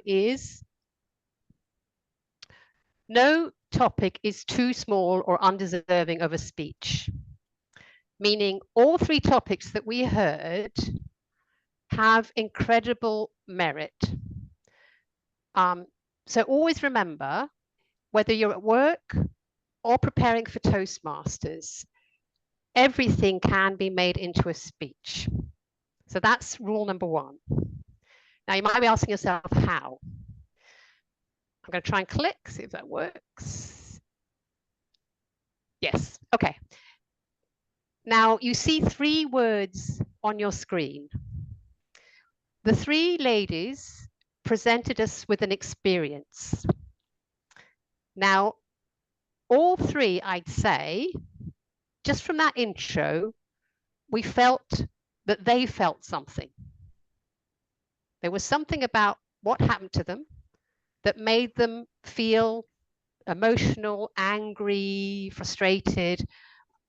is no topic is too small or undeserving of a speech, meaning all three topics that we heard have incredible merit. So always remember, whether you're at work or preparing for Toastmasters, everything can be made into a speech. So that's rule number one. Now you might be asking yourself, how? I'm going to try and click, see if that works. Yes, okay. Now you see three words on your screen. The three ladies presented us with an experience. Now, all three, I'd say, just from that intro, we felt that they felt something. There was something about what happened to them that made them feel emotional, angry, frustrated.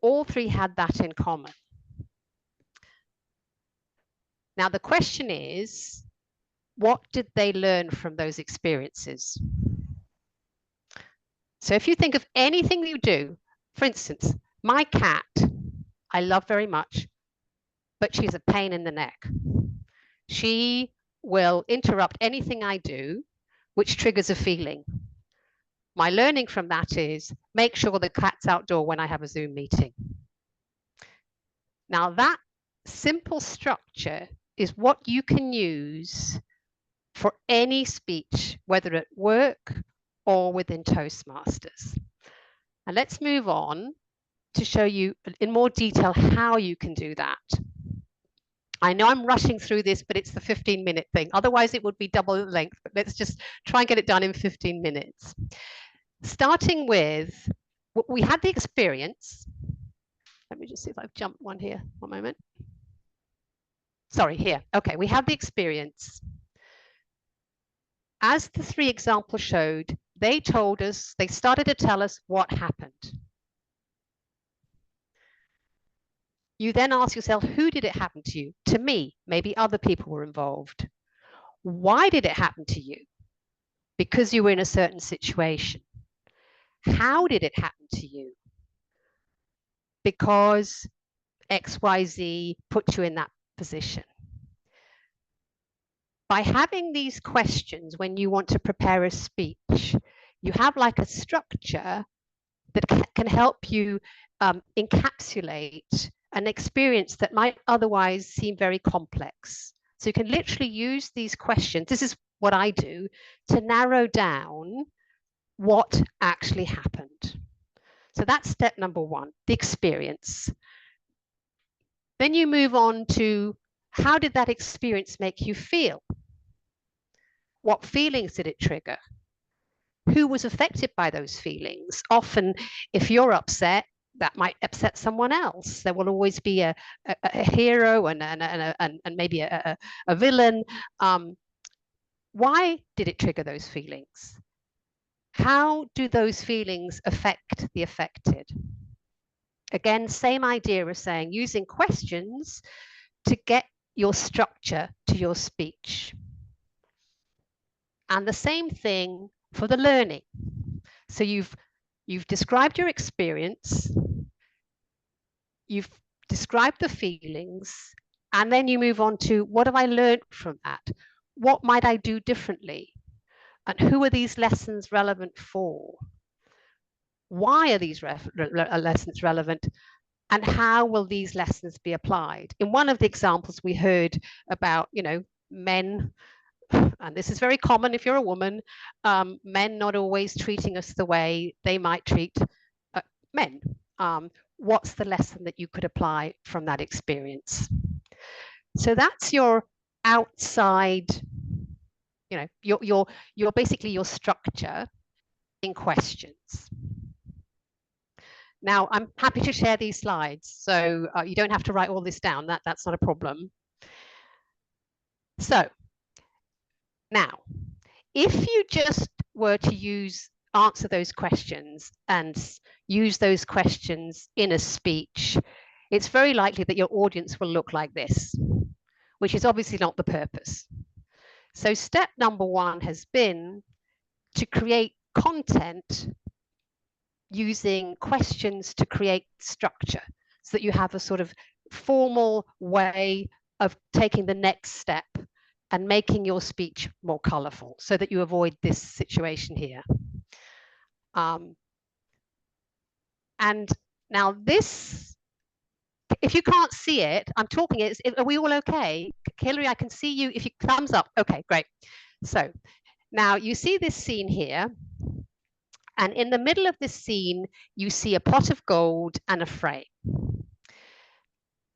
All three had that in common. Now, the question is, what did they learn from those experiences? So if you think of anything you do, for instance, my cat, I love very much, but she's a pain in the neck. She will interrupt anything I do, which triggers a feeling. My learning from that is make sure the cat's outdoor when I have a Zoom meeting. Now that simple structure is what you can use for any speech, whether at work or within Toastmasters. And let's move on to show you in more detail how you can do that. I know I'm rushing through this, but it's the 15-minute thing. Otherwise, it would be double length, but let's just try and get it done in 15 minutes. Starting with, we had the experience. Let me just see if I've jumped one here. One moment. Sorry, here. Okay, we have the experience. As the three examples showed, they told us, they started to tell us what happened. You then ask yourself, who did it happen to you? To me, maybe other people were involved. Why did it happen to you? Because you were in a certain situation. How did it happen to you? Because XYZ put you in that position. By having these questions when you want to prepare a speech, you have like a structure that can help you encapsulate an experience that might otherwise seem very complex. So you can literally use these questions. This is what I do to narrow down what actually happened. So that's step number one, the experience. Then you move on to how did that experience make you feel? What feelings did it trigger? Who was affected by those feelings? Often, if you're upset, that might upset someone else. There will always be a hero and maybe a villain. Why did it trigger those feelings? How do those feelings affect the affected? Again, same idea of saying, using questions to get your structure to your speech. And the same thing for the learning. So you've described your experience, you've described the feelings, and then you move on to what have I learned from that? What might I do differently? And who are these lessons relevant for? Why are these lessons relevant? And how will these lessons be applied? In one of the examples we heard about, men, and this is very common if you're a woman, men not always treating us the way they might treat men. What's the lesson that you could apply from that experience? So that's your outside, your basically your structure in questions. Now, I'm happy to share these slides, so you don't have to write all this down. That's not a problem. So now, if you just were to answer those questions and use those questions in a speech, it's very likely that your audience will look like this, which is obviously not the purpose. So step number one has been to create content using questions to create structure so that you have a sort of formal way of taking the next step and making your speech more colorful so that you avoid this situation here. And now this, if you can't see it, I'm talking it, are we all okay? Hillary, I can see you. If you thumbs up, okay, great. So now you see this scene here. And in the middle of this scene, you see a pot of gold and a frame.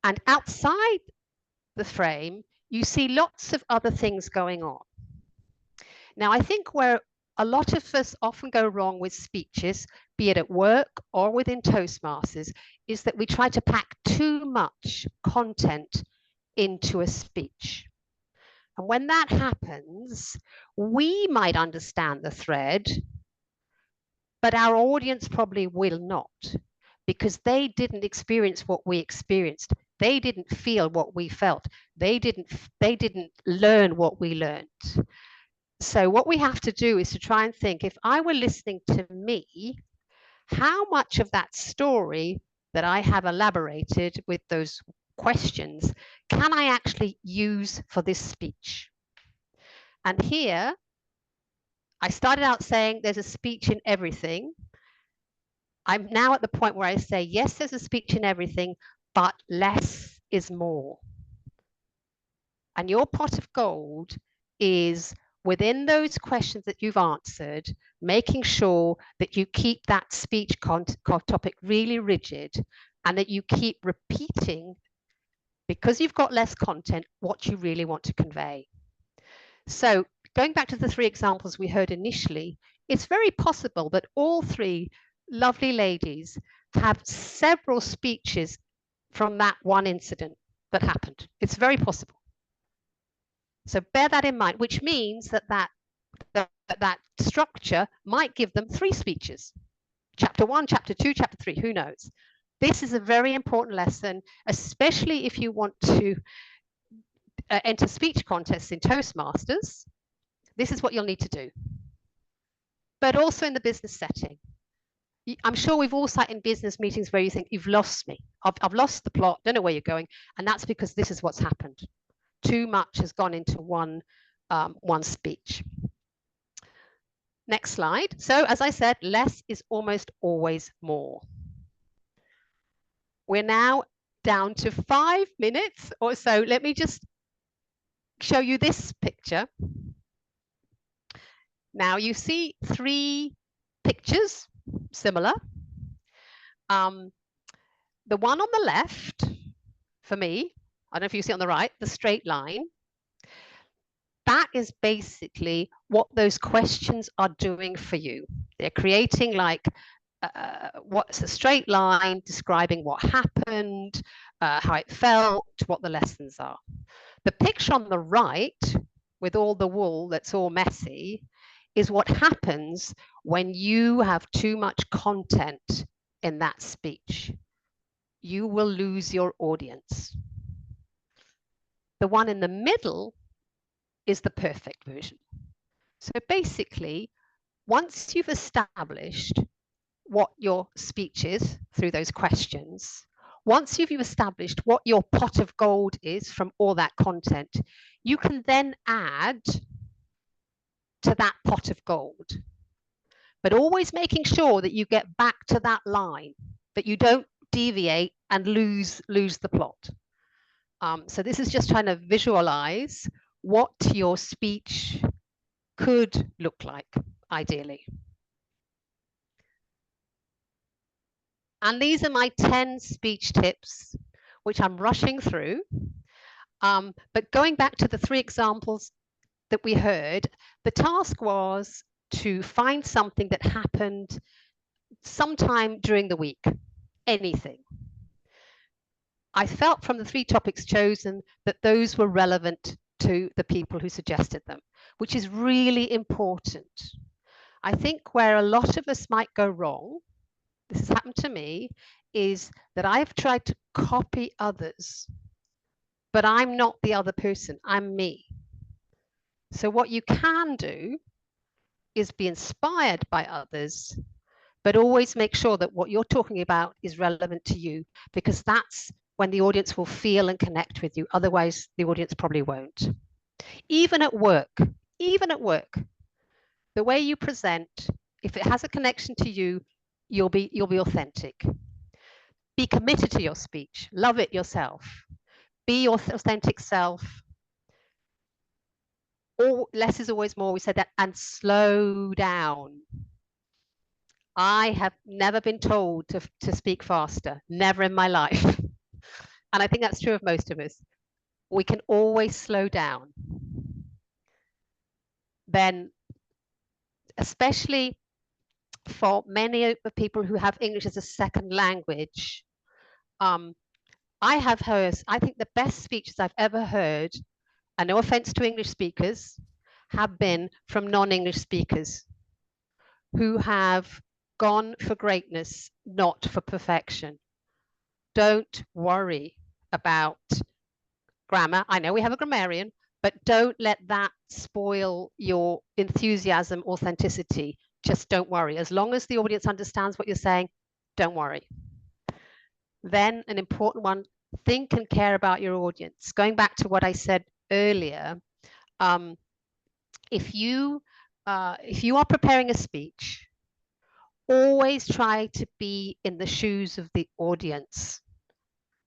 And outside the frame, you see lots of other things going on. Now, I think where a lot of us often go wrong with speeches, be it at work or within Toastmasters, is that we try to pack too much content into a speech. And when that happens, we might understand the thread, but our audience probably will not, because they didn't experience what we experienced. They didn't feel what we felt. They didn't learn what we learned. So what we have to do is to try and think, if I were listening to me, how much of that story that I have elaborated with those questions can I actually use for this speech? And here, I started out saying there's a speech in everything. I'm now at the point where I say, yes, there's a speech in everything, but less is more. And your pot of gold is within those questions that you've answered, making sure that you keep that speech topic really rigid and that you keep repeating, because you've got less content, what you really want to convey. So going back to the three examples we heard initially, it's very possible that all three lovely ladies have several speeches from that one incident that happened. It's very possible. So bear that in mind, which means that structure might give them 3 speeches. Chapter 1, chapter 2, chapter 3, who knows? This is a very important lesson, especially if you want to enter speech contests in Toastmasters. This is what you'll need to do. But also in the business setting. I'm sure we've all sat in business meetings where you think, you've lost me. I've lost the plot, don't know where you're going. And that's because this is what's happened. Too much has gone into one speech. Next slide. So as I said, less is almost always more. We're now down to 5 minutes or so. Let me just show you this picture. Now you see 3 pictures, similar. The one on the left, for me, I don't know if you see on the right, the straight line, that is basically what those questions are doing for you. They're creating like what's a straight line describing what happened, how it felt, what the lessons are. The picture on the right with all the wool that's all messy is what happens when you have too much content in that speech. You will lose your audience. The one in the middle is the perfect version. So basically, once you've established what your speech is through those questions, once you've established what your pot of gold is from all that content, you can then add to that pot of gold. But always making sure that you get back to that line, that you don't deviate and lose the plot. So this is just trying to visualize what your speech could look like, ideally. And these are my 10 speech tips, which I'm rushing through. But going back to the 3 examples that we heard, the task was to find something that happened sometime during the week, anything. I felt from the 3 topics chosen that those were relevant to the people who suggested them, which is really important. I think where a lot of us might go wrong, this has happened to me, is that I've tried to copy others, but I'm not the other person, I'm me. So what you can do is be inspired by others, but always make sure that what you're talking about is relevant to you, because that's when the audience will feel and connect with you. Otherwise, the audience probably won't. Even at work, the way you present, if it has a connection to you, you'll be authentic. Be committed to your speech. Love it yourself. Be your authentic self. Or less is always more. We said that. And slow down. I have never been told to speak faster. Never in my life. And I think that's true of most of us. We can always slow down. Then, especially for many of the people who have English as a second language, I have heard, I think the best speeches I've ever heard, and no offense to English speakers, have been from non-English speakers who have gone for greatness, not for perfection. Don't worry about grammar. I know we have a grammarian, but don't let that spoil your enthusiasm, authenticity. Just don't worry. As long as the audience understands what you're saying, don't worry. Then an important one, think and care about your audience. Going back to what I said earlier, if you are preparing a speech, always try to be in the shoes of the audience.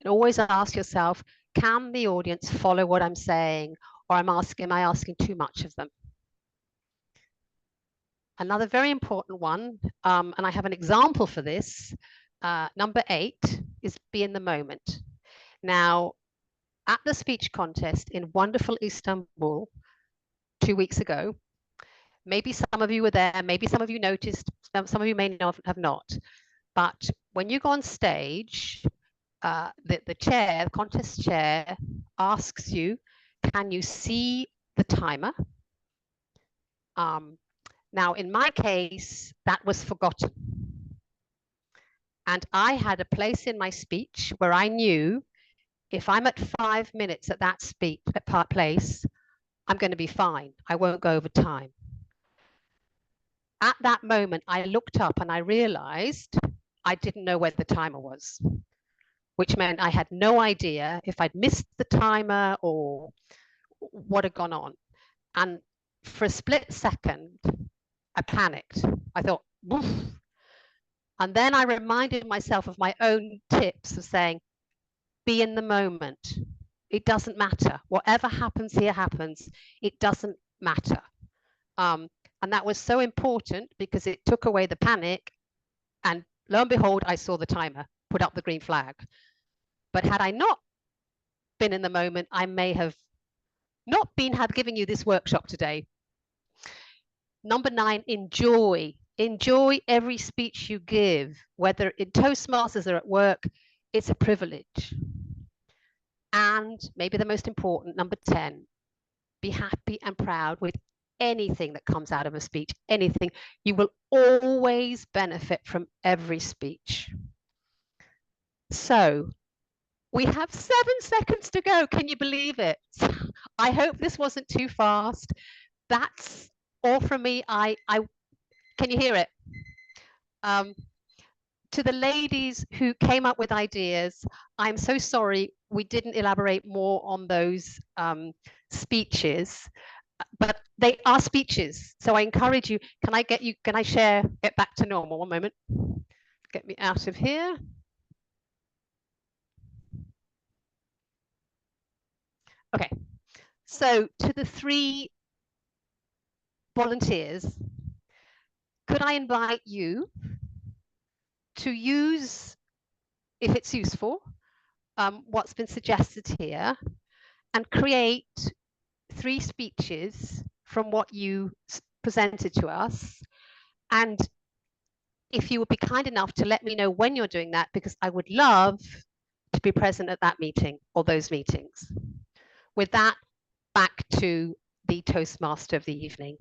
And always ask yourself, can the audience follow what I'm saying, or am I asking too much of them? Another very important one, and I have an example for this, number 8 is be in the moment. Now, at the speech contest in wonderful Istanbul 2 weeks ago, maybe some of you were there, maybe some of you noticed, some of you may not have not, but when you go on stage, the contest chair asks you, can you see the timer? Now, in my case, that was forgotten. And I had a place in my speech where I knew if I'm at 5 minutes at that place, I'm going to be fine. I won't go over time. At that moment, I looked up and I realized I didn't know where the timer was, which meant I had no idea if I'd missed the timer or what had gone on. And for a split second, I panicked. I thought, woof. And then I reminded myself of my own tips of saying, be in the moment. It doesn't matter. Whatever happens here happens. It doesn't matter. And that was so important because it took away the panic. And lo and behold, I saw the timer put up the green flag. But had I not been in the moment, I may have not have given you this workshop today. Number 9, enjoy. Enjoy every speech you give, whether in Toastmasters or at work. It's a privilege. And maybe the most important, number 10, be happy and proud with anything that comes out of a speech, anything. You will always benefit from every speech. So we have 7 seconds to go. Can you believe it? I hope this wasn't too fast. That's all from me. Can you hear it? To the ladies who came up with ideas, I'm so sorry we didn't elaborate more on those speeches, but they are speeches. So I encourage you, can I share it back to normal? One moment. Get me out of here. Okay, so to the 3 volunteers, could I invite you to use, if it's useful, what's been suggested here and create 3 speeches from what you presented to us. And if you would be kind enough to let me know when you're doing that, because I would love to be present at that meeting or those meetings. With that, back to the Toastmaster of the evening.